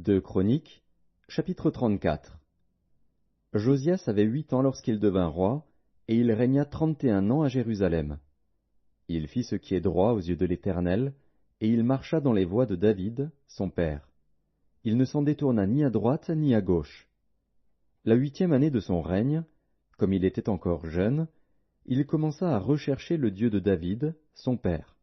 Deux Chroniques, chapitre 34. Josias avait 8 ans lorsqu'il devint roi, et il régna 31 ans à Jérusalem. Il fit ce qui est droit aux yeux de l'Éternel, et il marcha dans les voies de David, son père. Il ne s'en détourna ni à droite ni à gauche. La 8e année de son règne, comme il était encore jeune, il commença à rechercher le Dieu de David, son père.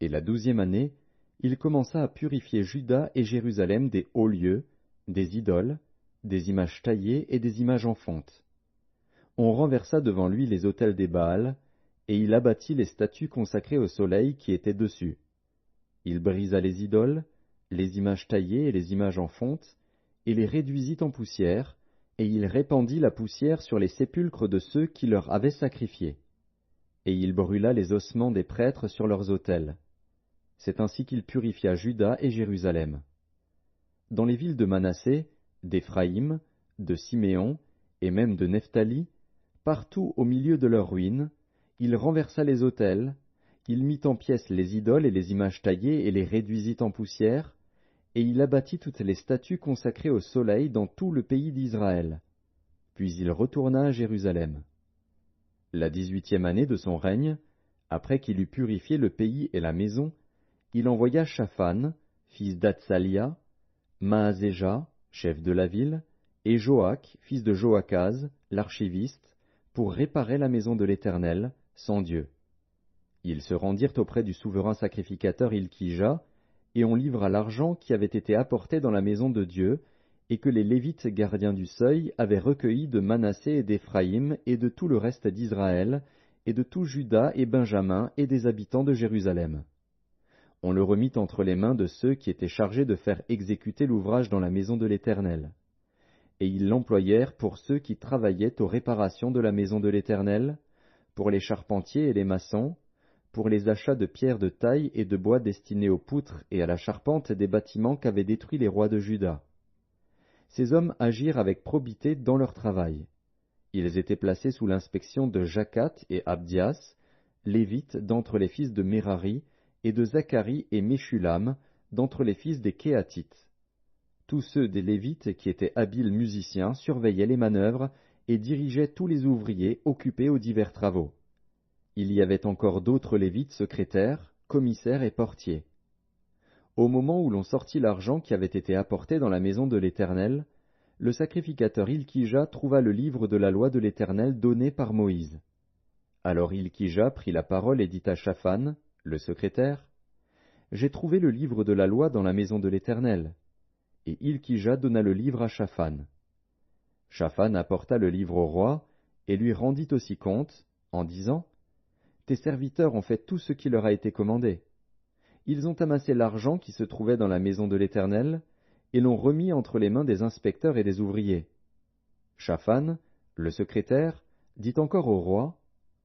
Et la 12e année, il commença à purifier Juda et Jérusalem des hauts lieux, des idoles, des images taillées et des images en fonte. On renversa devant lui les autels des Baals, et il abattit les statues consacrées au soleil qui étaient dessus. Il brisa les idoles, les images taillées et les images en fonte, et les réduisit en poussière, et il répandit la poussière sur les sépulcres de ceux qui leur avaient sacrifié. Et il brûla les ossements des prêtres sur leurs autels. C'est ainsi qu'il purifia Juda et Jérusalem. Dans les villes de Manassé, d'Éphraïm, de Siméon, et même de Nephtali, partout au milieu de leurs ruines, il renversa les autels, il mit en pièces les idoles et les images taillées et les réduisit en poussière, et il abattit toutes les statues consacrées au soleil dans tout le pays d'Israël. Puis il retourna à Jérusalem. La 18e année de son règne, après qu'il eut purifié le pays et la maison, il envoya Shaphan, fils d'Atsalia, Maazéja, chef de la ville, et Joach, fils de Joachaz, l'archiviste, pour réparer la maison de l'Éternel, son Dieu. Ils se rendirent auprès du souverain sacrificateur Ilkija, et on livra l'argent qui avait été apporté dans la maison de Dieu, et que les Lévites gardiens du seuil avaient recueilli de Manassé et d'Éphraïm et de tout le reste d'Israël, et de tout Juda et Benjamin et des habitants de Jérusalem. On le remit entre les mains de ceux qui étaient chargés de faire exécuter l'ouvrage dans la maison de l'Éternel. Et ils l'employèrent pour ceux qui travaillaient aux réparations de la maison de l'Éternel, pour les charpentiers et les maçons, pour les achats de pierres de taille et de bois destinés aux poutres et à la charpente des bâtiments qu'avaient détruits les rois de Juda. Ces hommes agirent avec probité dans leur travail. Ils étaient placés sous l'inspection de Jacat et Abdias, lévites d'entre les fils de Mérari, et de Zacharie et Meshulam, d'entre les fils des Kéatites. Tous ceux des Lévites qui étaient habiles musiciens surveillaient les manœuvres et dirigeaient tous les ouvriers occupés aux divers travaux. Il y avait encore d'autres Lévites secrétaires, commissaires et portiers. Au moment où l'on sortit l'argent qui avait été apporté dans la maison de l'Éternel, le sacrificateur Ilkija trouva le livre de la loi de l'Éternel donné par Moïse. Alors Ilkija prit la parole et dit à Shaphan, le secrétaire, « J'ai trouvé le livre de la loi dans la maison de l'Éternel. » Et Ilkija donna le livre à Shaphan. Shaphan apporta le livre au roi, et lui rendit aussi compte, en disant, « Tes serviteurs ont fait tout ce qui leur a été commandé. Ils ont amassé l'argent qui se trouvait dans la maison de l'Éternel, et l'ont remis entre les mains des inspecteurs et des ouvriers. » Shaphan, le secrétaire, dit encore au roi,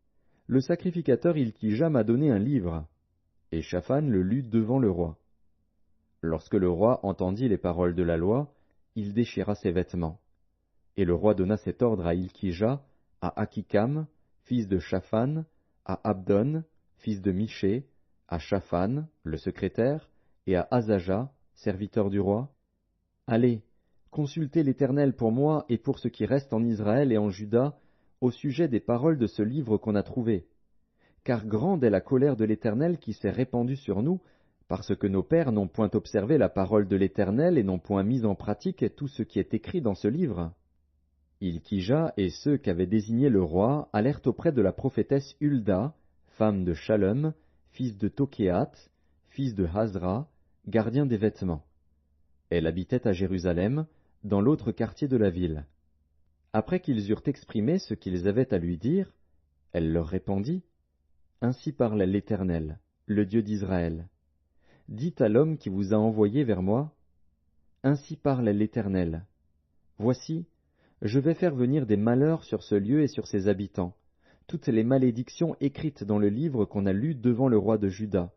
« Le sacrificateur Ilkija m'a donné un livre. » Et Shaphan le lut devant le roi. Lorsque le roi entendit les paroles de la loi, il déchira ses vêtements. Et le roi donna cet ordre à Ilkija, à Akikam, fils de Shaphan, à Abdon, fils de Miché, à Shaphan, le secrétaire, et à Azaja, serviteur du roi. Allez, consultez l'Éternel pour moi et pour ce qui reste en Israël et en Juda, au sujet des paroles de ce livre qu'on a trouvé. Car grande est la colère de l'Éternel qui s'est répandue sur nous, parce que nos pères n'ont point observé la parole de l'Éternel et n'ont point mis en pratique tout ce qui est écrit dans ce livre. Ilkija et ceux qu'avait désigné le roi allèrent auprès de la prophétesse Hulda, femme de Shallum, fils de Tokéat, fils de Hazra, gardien des vêtements. Elle habitait à Jérusalem, dans l'autre quartier de la ville. Après qu'ils eurent exprimé ce qu'ils avaient à lui dire, elle leur répondit, « Ainsi parle l'Éternel, le Dieu d'Israël. Dites à l'homme qui vous a envoyé vers moi, « Ainsi parle l'Éternel. Voici, je vais faire venir des malheurs sur ce lieu et sur ses habitants, toutes les malédictions écrites dans le livre qu'on a lu devant le roi de Juda.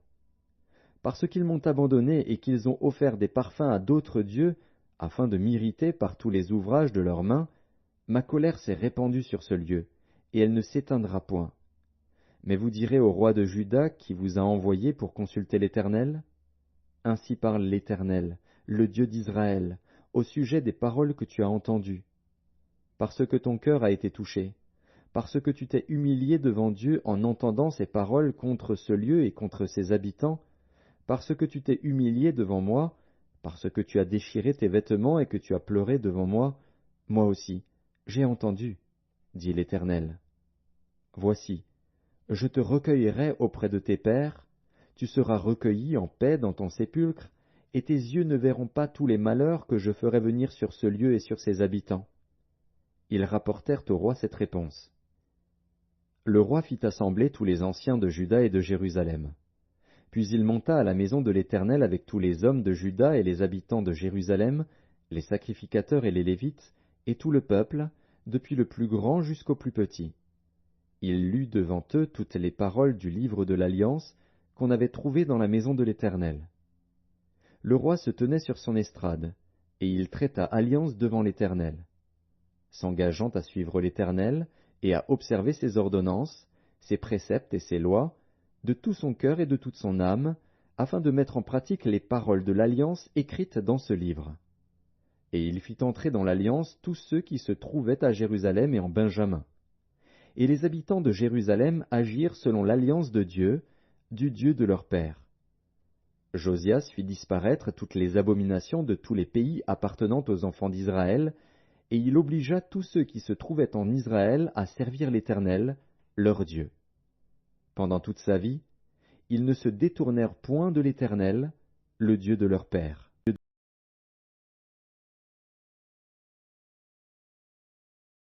Parce qu'ils m'ont abandonné et qu'ils ont offert des parfums à d'autres dieux, afin de m'irriter par tous les ouvrages de leurs mains, ma colère s'est répandue sur ce lieu, et elle ne s'éteindra point. Mais vous direz au roi de Juda qui vous a envoyé pour consulter l'Éternel, « Ainsi parle l'Éternel, le Dieu d'Israël, au sujet des paroles que tu as entendues. Parce que ton cœur a été touché, parce que tu t'es humilié devant Dieu en entendant ces paroles contre ce lieu et contre ses habitants, parce que tu t'es humilié devant moi, parce que tu as déchiré tes vêtements et que tu as pleuré devant moi, moi aussi, j'ai entendu, dit l'Éternel. Voici, je te recueillerai auprès de tes pères, tu seras recueilli en paix dans ton sépulcre, et tes yeux ne verront pas tous les malheurs que je ferai venir sur ce lieu et sur ses habitants. Ils rapportèrent au roi cette réponse. Le roi fit assembler tous les anciens de Juda et de Jérusalem. Puis il monta à la maison de l'Éternel avec tous les hommes de Juda et les habitants de Jérusalem, les sacrificateurs et les Lévites, et tout le peuple, depuis le plus grand jusqu'au plus petit. Il lut devant eux toutes les paroles du livre de l'Alliance qu'on avait trouvé dans la maison de l'Éternel. Le roi se tenait sur son estrade, et il traita alliance devant l'Éternel, s'engageant à suivre l'Éternel et à observer ses ordonnances, ses préceptes et ses lois, de tout son cœur et de toute son âme, afin de mettre en pratique les paroles de l'Alliance écrites dans ce livre. Et il fit entrer dans l'Alliance tous ceux qui se trouvaient à Jérusalem et en Benjamin. Et les habitants de Jérusalem agirent selon l'alliance de Dieu, du Dieu de leur père. Josias fit disparaître toutes les abominations de tous les pays appartenant aux enfants d'Israël, et il obligea tous ceux qui se trouvaient en Israël à servir l'Éternel, leur Dieu. Pendant toute sa vie, ils ne se détournèrent point de l'Éternel, le Dieu de leur père.